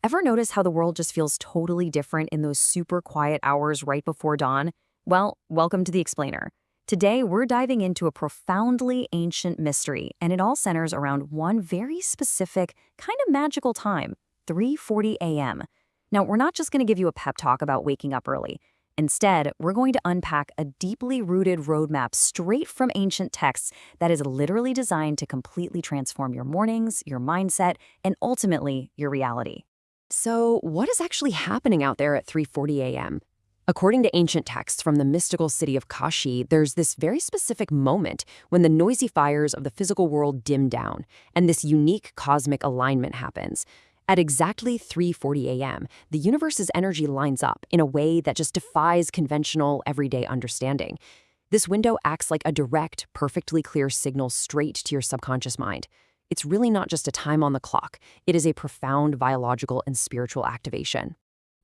Ever notice how the world just feels totally different in those super quiet hours right before dawn? Well, welcome to The Explainer. Today, we're diving into a profoundly ancient mystery, and it all centers around one very specific, kind of magical time, 3:40 a.m. Now, we're not just going to give you a pep talk about waking up early. Instead, we're going to unpack a deeply rooted roadmap straight from ancient texts that is literally designed to completely transform your mornings, your mindset, and ultimately, your reality. So, what is actually happening out there at 3:40 a.m.? According to ancient texts from the mystical city of Kashi, there's this very specific moment when the noisy fires of the physical world dim down, and this unique cosmic alignment happens. At exactly 3:40 a.m., the universe's energy lines up in a way that just defies conventional, everyday understanding. This window acts like a direct, perfectly clear signal straight to your subconscious mind. It's really not just a time on the clock. It is a profound biological and spiritual activation.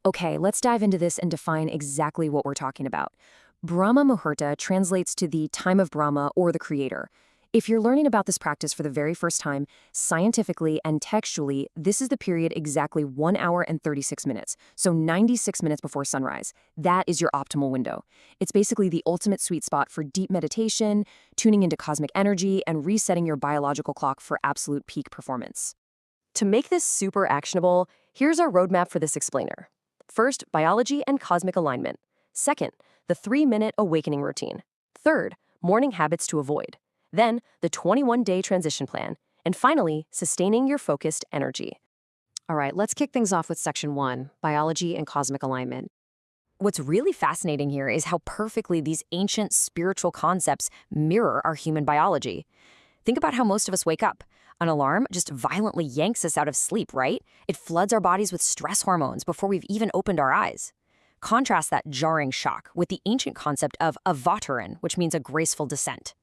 Okay, let's dive into this and define exactly what we're talking about. Brahma Muhurta translates to the time of Brahma or the creator. If you're learning about this practice for the very first time, scientifically and textually, this is the period exactly 1 hour and 36 minutes, so 96 minutes before sunrise. That is your optimal window. It's basically the ultimate sweet spot for deep meditation, tuning into cosmic energy, and resetting your biological clock for absolute peak performance. To make this super actionable, here's our roadmap for this explainer. First, biology and cosmic alignment. Second, the 3-minute awakening routine. Third, morning habits to avoid. Then, the 21-day transition plan. And finally, sustaining your focused energy. All right, let's kick things off with Section 1, Biology and Cosmic Alignment. What's really fascinating here is how perfectly these ancient spiritual concepts mirror our human biology. Think about how most of us wake up. An alarm just violently yanks us out of sleep, right? It floods our bodies with stress hormones before we've even opened our eyes. Contrast that jarring shock with the ancient concept of avataran, which means a graceful descent.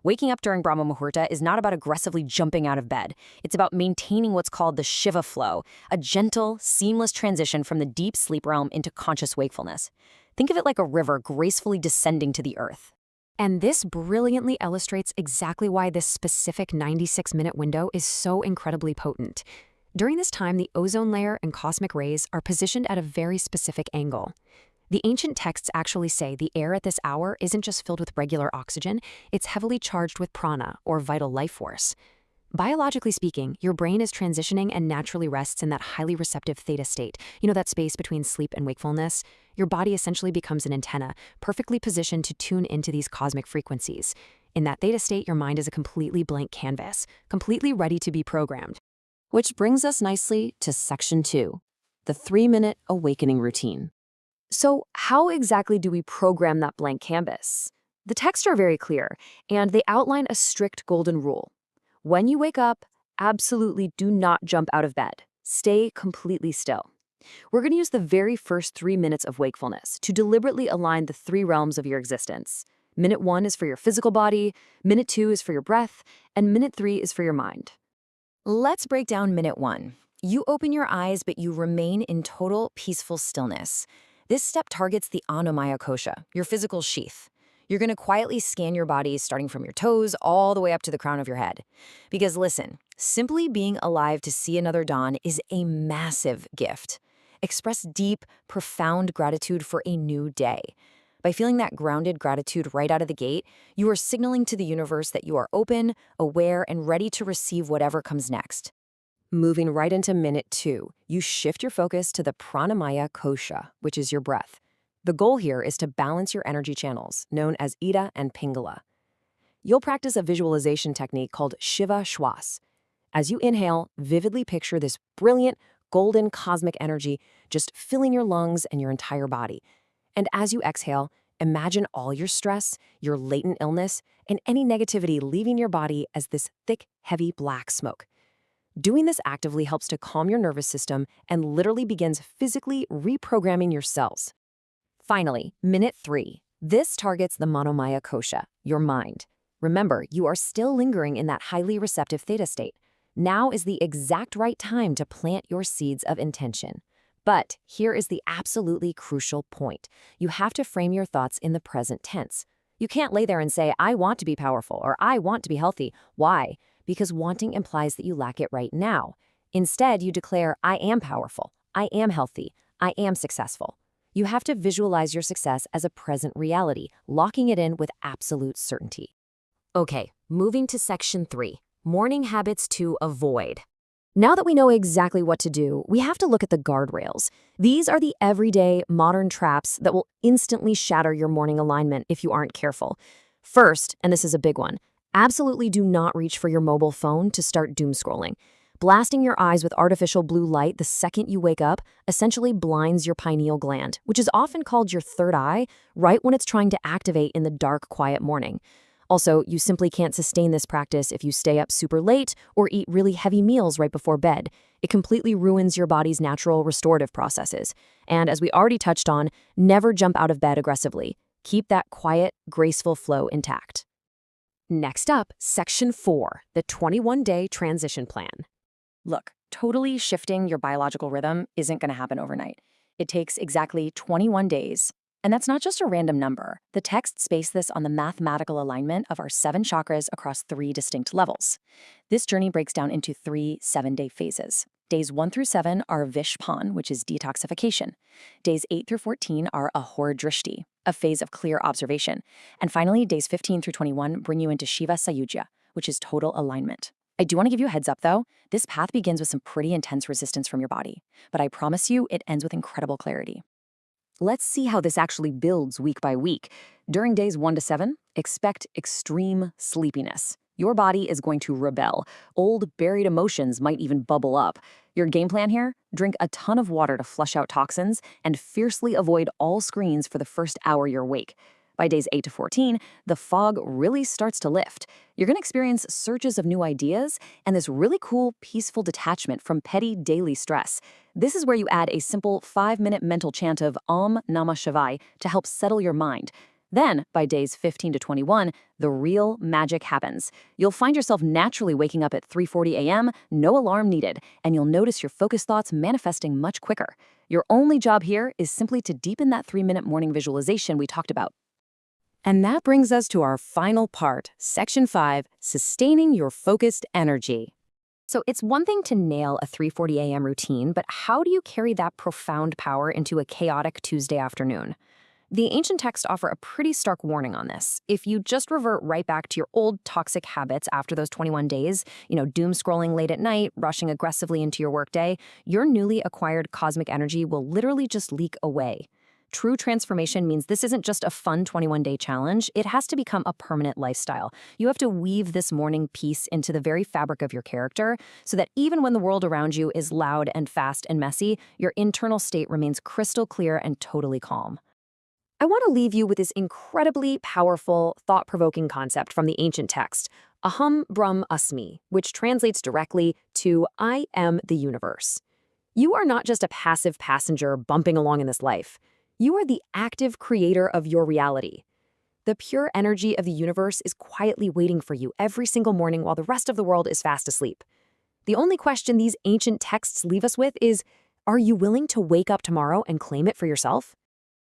Waking up during Brahma Muhurta is not about aggressively jumping out of bed. It's about maintaining what's called the Shiva flow, a gentle, seamless transition from the deep sleep realm into conscious wakefulness. Think of it like a river gracefully descending to the earth. And this brilliantly illustrates exactly why this specific 96-minute window is so incredibly potent. During this time, the ozone layer and cosmic rays are positioned at a very specific angle. The ancient texts actually say the air at this hour isn't just filled with regular oxygen, it's heavily charged with prana, or vital life force. Biologically speaking, your brain is transitioning and naturally rests in that highly receptive theta state, that space between sleep and wakefulness. Your body essentially becomes an antenna, perfectly positioned to tune into these cosmic frequencies. In that theta state, your mind is a completely blank canvas, completely ready to be programmed. Which brings us nicely to Section 2, the 3-minute awakening routine. So how exactly do we program that blank canvas? The texts are very clear, and they outline a strict golden rule. When you wake up, absolutely do not jump out of bed. Stay completely still. We're going to use the very first 3 minutes of wakefulness to deliberately align the 3 realms of your existence. Minute 1 is for your physical body, minute 2 is for your breath, and minute 3 is for your mind. Let's break down minute 1. You open your eyes, but you remain in total peaceful stillness. This step targets the Annamaya kosha, your physical sheath. You're going to quietly scan your body starting from your toes all the way up to the crown of your head. Because listen, simply being alive to see another dawn is a massive gift. Express deep, profound gratitude for a new day. By feeling that grounded gratitude right out of the gate, you are signaling to the universe that you are open, aware, and ready to receive whatever comes next. Moving right into minute 2, you shift your focus to the pranamaya kosha, which is your breath. The goal here is to balance your energy channels, known as Ida and Pingala. You'll practice a visualization technique called Shiva Shwas. As you inhale, vividly picture this brilliant, golden cosmic energy just filling your lungs and your entire body. And as you exhale, imagine all your stress, your latent illness, and any negativity leaving your body as this thick, heavy black smoke. Doing this actively helps to calm your nervous system and literally begins physically reprogramming your cells. Finally, minute 3. This targets the Manomaya kosha, your mind. Remember, you are still lingering in that highly receptive theta state. Now is the exact right time to plant your seeds of intention. But here is the absolutely crucial point. You have to frame your thoughts in the present tense. You can't lay there and say, I want to be powerful, or I want to be healthy. Why? Because wanting implies that you lack it right now. Instead, you declare, I am powerful, I am healthy. I am successful. You have to visualize your success as a present reality, locking it in with absolute certainty. Okay, moving to section 3, morning habits to avoid. Now that we know exactly what to do, we have to look at the guardrails. These are the everyday, modern traps that will instantly shatter your morning alignment if you aren't careful. First, and this is a big one, absolutely do not reach for your mobile phone to start doom scrolling. Blasting your eyes with artificial blue light the second you wake up essentially blinds your pineal gland, which is often called your third eye, right when it's trying to activate in the dark, quiet morning. Also, you simply can't sustain this practice if you stay up super late or eat really heavy meals right before bed. It completely ruins your body's natural restorative processes. And as we already touched on, never jump out of bed aggressively. Keep that quiet, graceful flow intact. Next up, section 4, the 21-day transition plan. Look, totally shifting your biological rhythm isn't going to happen overnight. It takes exactly 21 days. And that's not just a random number. The texts base this on the mathematical alignment of our 7 chakras across 3 distinct levels. This journey breaks down into 3 7-day phases. Days 1 through 7 are Vishpan, which is detoxification. Days 8 through 14 are Ahura Drishti, a phase of clear observation. And finally, days 15 through 21 bring you into Shiva Sayujya, which is total alignment. I do want to give you a heads up, though. This path begins with some pretty intense resistance from your body, but I promise you it ends with incredible clarity. Let's see how this actually builds week by week. During days 1 to 7, expect extreme sleepiness. Your body is going to rebel. Old, buried emotions might even bubble up. Your game plan here? Drink a ton of water to flush out toxins and fiercely avoid all screens for the first hour you're awake. By days 8 to 14, the fog really starts to lift. You're going to experience surges of new ideas and this really cool, peaceful detachment from petty daily stress. This is where you add a simple 5-minute mental chant of Om Namah Shivaya to help settle your mind. Then, by days 15 to 21, the real magic happens. You'll find yourself naturally waking up at 3:40 a.m., no alarm needed, and you'll notice your focused thoughts manifesting much quicker. Your only job here is simply to deepen that 3-minute morning visualization we talked about. And that brings us to our final part, section 5, sustaining your focused energy. So it's one thing to nail a 3:40 a.m. routine, but how do you carry that profound power into a chaotic Tuesday afternoon? The ancient texts offer a pretty stark warning on this. If you just revert right back to your old toxic habits after those 21 days, doom scrolling late at night, rushing aggressively into your workday, your newly acquired cosmic energy will literally just leak away. True transformation means this isn't just a fun 21-day challenge. It has to become a permanent lifestyle. You have to weave this morning peace into the very fabric of your character so that even when the world around you is loud and fast and messy, your internal state remains crystal clear and totally calm. I want to leave you with this incredibly powerful, thought-provoking concept from the ancient text, Aham Brahm Asmi, which translates directly to I am the universe. You are not just a passive passenger bumping along in this life. You are the active creator of your reality. The pure energy of the universe is quietly waiting for you every single morning while the rest of the world is fast asleep. The only question these ancient texts leave us with is, are you willing to wake up tomorrow and claim it for yourself?